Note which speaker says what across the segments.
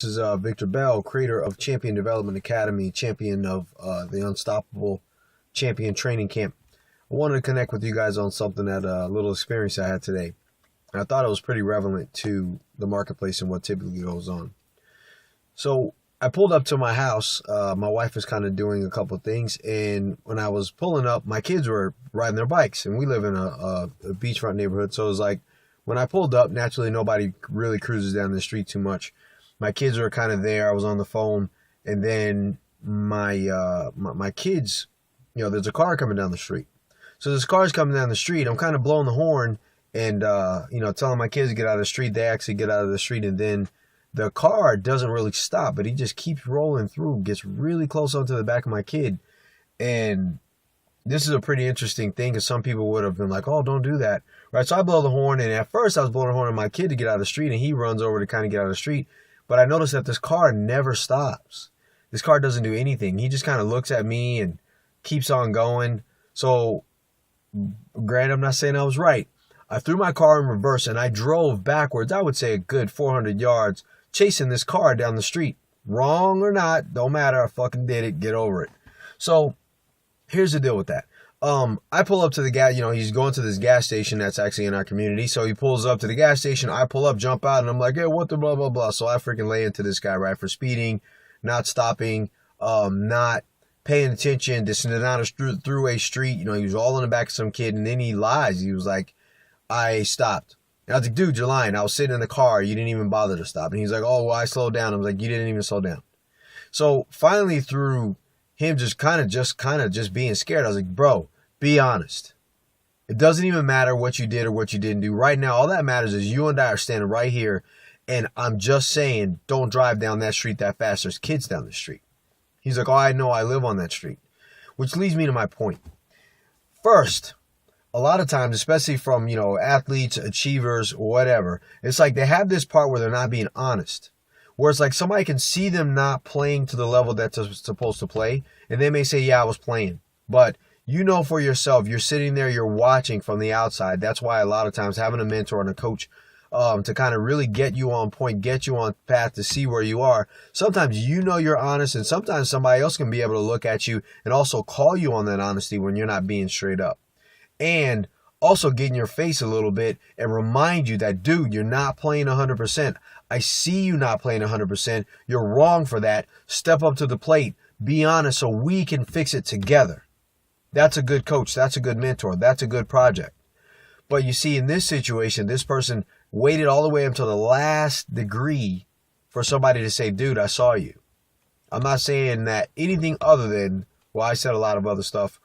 Speaker 1: This is Victor Bell, creator of Champion Development Academy, champion of the Unstoppable Champion Training Camp. I wanted to connect with you guys on something that a little experience I had today. I thought it was pretty relevant to the marketplace and what typically goes on. So I pulled up to my house. My wife was kind of doing a couple of things, and when I was pulling up, my kids were riding their bikes, and we live in a beachfront neighborhood, so it was like when I pulled up, naturally nobody really cruises down the street too much. My kids were kind of there. I was on the phone, and then my kids, there's a car coming down the street. So this car is coming down the street. I'm kind of blowing the horn and telling my kids to get out of the street. They actually get out of the street, and then the car doesn't really stop, but he just keeps rolling through, gets really close onto the back of my kid. And this is a pretty interesting thing, because some people would have been like, oh, don't do that. Right? So I blow the horn, and at first I was blowing the horn at my kid to get out of the street, and he runs over to kind of get out of the street. But I noticed that this car never stops. This car doesn't do anything. He just kind of looks at me and keeps on going. So, granted, I'm not saying I was right. I threw my car in reverse and I drove backwards, I would say a good 400 yards, chasing this car down the street. Wrong or not, don't matter. I fucking did it. Get over it. So, here's the deal with that. I pull up to the gas, he's going to this gas station that's actually in our community. So he pulls up to the gas station. I pull up, jump out, and I'm like, hey, what the blah, blah, blah. So I freaking lay into this guy, right, for speeding, not stopping, not paying attention. This is not a throughway street. He was all in the back of some kid, and then he lies. He was like, I stopped. And I was like, dude, you're lying. I was sitting in the car. You didn't even bother to stop. And he's like, oh, well, I slowed down. I was like, you didn't even slow down. So finally, through him just being scared, I was like, bro, be honest. It doesn't even matter what you did or what you didn't do. Right now, all that matters is you and I are standing right here, and I'm just saying, don't drive down that street that fast. There's kids down the street. He's like, oh, I know, I live on that street. Which leads me to my point. First, a lot of times, especially from, athletes, achievers, whatever, it's like they have this part where they're not being honest. Where it's like somebody can see them not playing to the level that they're supposed to play, and they may say, yeah, I was playing. But for yourself, you're sitting there, you're watching from the outside. That's why a lot of times having a mentor and a coach to kind of really get you on point, get you on path to see where you are. Sometimes you're honest, and sometimes somebody else can be able to look at you and also call you on that honesty when you're not being straight up. And also get in your face a little bit and remind you that, dude, you're not playing 100%. I see you not playing 100%. You're wrong for that. Step up to the plate. Be honest so we can fix it together. That's a good coach. That's a good mentor. That's a good project. But you see, in this situation, this person waited all the way up to the last degree for somebody to say, dude, I saw you. I'm not saying that anything other than, well, I said a lot of other stuff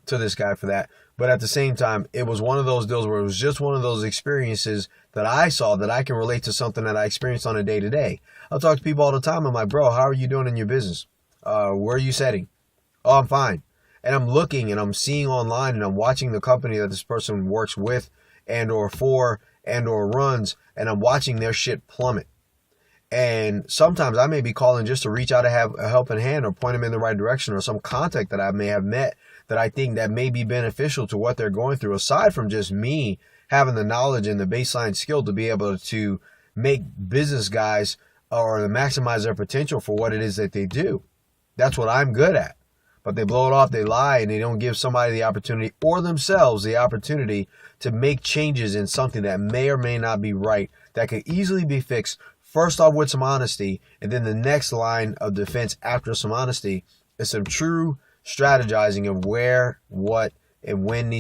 Speaker 1: to this guy for that. But at the same time, it was one of those deals where it was just one of those experiences that I saw that I can relate to something that I experience on a day-to-day. I'll talk to people all the time. I'm like, bro, how are you doing in your business? Where are you setting? Oh, I'm fine. And I'm looking and I'm seeing online and I'm watching the company that this person works with and or for and or runs, and I'm watching their shit plummet. And sometimes I may be calling just to reach out to have a helping hand or point them in the right direction, or some contact that I may have met that I think that may be beneficial to what they're going through, aside from just me having the knowledge and the baseline skill to be able to make business guys or to maximize their potential for what it is that they do. That's what I'm good at. But they blow it off, they lie, and they don't give somebody the opportunity or themselves the opportunity to make changes in something that may or may not be right, that could easily be fixed, first off with some honesty, and then the next line of defense after some honesty is some true strategizing of where, what, and when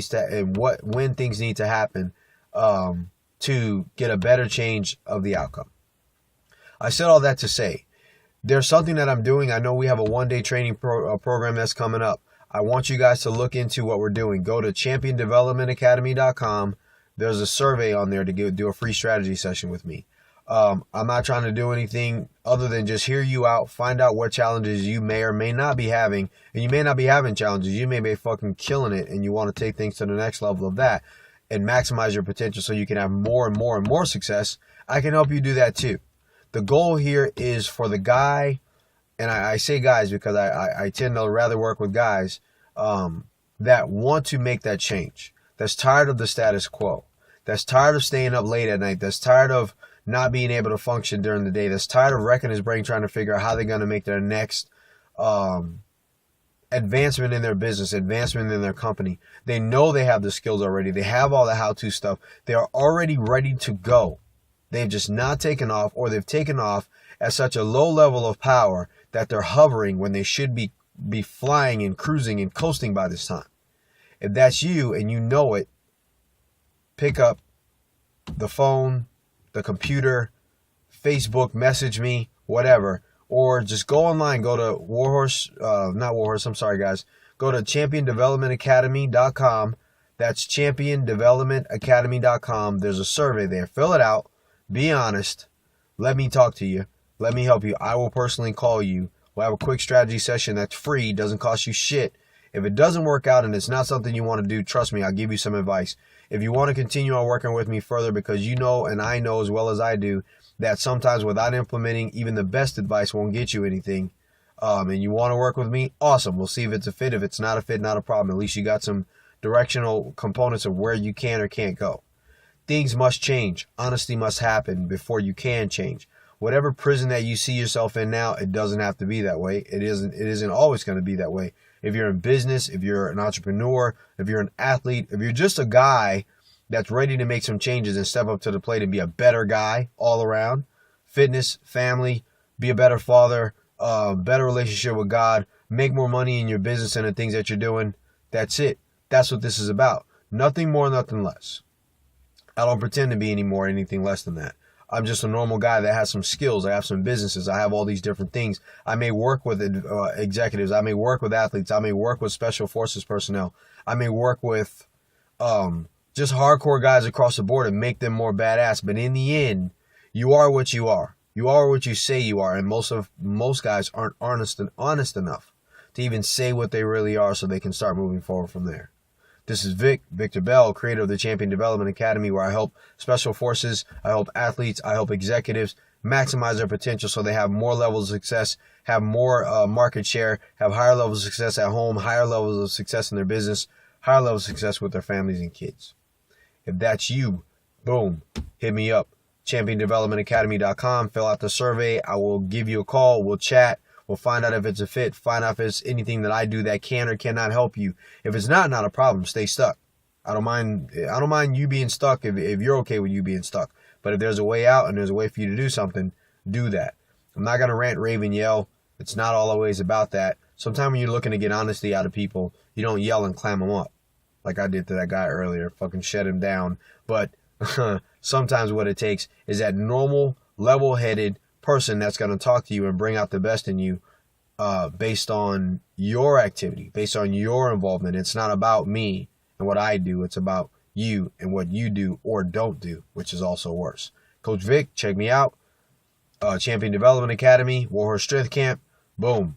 Speaker 1: when things need to happen to get a better change of the outcome. I said all that to say, there's something that I'm doing. I know we have a one-day training program that's coming up. I want you guys to look into what we're doing. Go to championdevelopmentacademy.com. There's a survey on there to do a free strategy session with me. I'm not trying to do anything other than just hear you out, find out what challenges you may or may not be having. And you may not be having challenges. You may be fucking killing it, and you want to take things to the next level of that and maximize your potential so you can have more and more and more success. I can help you do that too. The goal here is for the guy, and I say guys because I tend to rather work with guys that want to make that change, that's tired of the status quo, that's tired of staying up late at night, that's tired of not being able to function during the day, that's tired of wrecking his brain trying to figure out how they're going to make their next advancement in their business, advancement in their company. They know they have the skills already. They have all the how-to stuff. They are already ready to go. They've just not taken off, or they've taken off at such a low level of power that they're hovering when they should be flying and cruising and coasting by this time. If that's you and you know it, pick up the phone, the computer, Facebook, message me, whatever, or just go online, go to go to championdevelopmentacademy.com. That's championdevelopmentacademy.com. There's a survey there. Fill it out. Be honest. Let me talk to you. Let me help you. I will personally call you. We'll have a quick strategy session that's free. Doesn't cost you shit. If it doesn't work out and it's not something you want to do, trust me, I'll give you some advice. If you want to continue on working with me further, because you know and I know as well as I do that sometimes without implementing even the best advice won't get you anything, and you want to work with me, awesome. We'll see if it's a fit. If it's not a fit, not a problem. At least you got some directional components of where you can or can't go. Things must change. Honesty must happen before you can change. Whatever prison that you see yourself in now, it doesn't have to be that way. It isn't always going to be that way. If you're in business, if you're an entrepreneur, if you're an athlete, if you're just a guy that's ready to make some changes and step up to the plate and be a better guy all around, fitness, family, be a better father, better relationship with God, make more money in your business and the things that you're doing, that's it. That's what this is about. Nothing more, nothing less. I don't pretend to be any more, anything less than that. I'm just a normal guy that has some skills. I have some businesses. I have all these different things. I may work with executives. I may work with athletes. I may work with special forces personnel. I may work with just hardcore guys across the board and make them more badass. But in the end, you are what you are. You are what you say you are. And most guys aren't honest enough to even say what they really are so they can start moving forward from there. This is Victor Bell, creator of the Champion Development Academy, where I help special forces, I help athletes, I help executives maximize their potential so they have more levels of success, have more market share, have higher levels of success at home, higher levels of success in their business, higher levels of success with their families and kids. If that's you, boom, hit me up. ChampionDevelopmentAcademy.com. Fill out the survey. I will give you a call. We'll chat. We'll find out if it's a fit, find out if it's anything that I do that can or cannot help you. If it's not a problem. Stay stuck. I don't mind you being stuck if you're okay with you being stuck. But if there's a way out and there's a way for you to do something, do that. I'm not going to rant, rave, and yell. It's not always about that. Sometimes when you're looking to get honesty out of people, you don't yell and clam them up like I did to that guy earlier. Fucking shut him down. But sometimes what it takes is that normal, level-headed person that's going to talk to you and bring out the best in you based on your activity, based on your involvement. It's not about me and what I do. It's about you and what you do or don't do, which is also worse. Coach Vic, check me out. Champion Development Academy, Warhorse Strength Camp. Boom.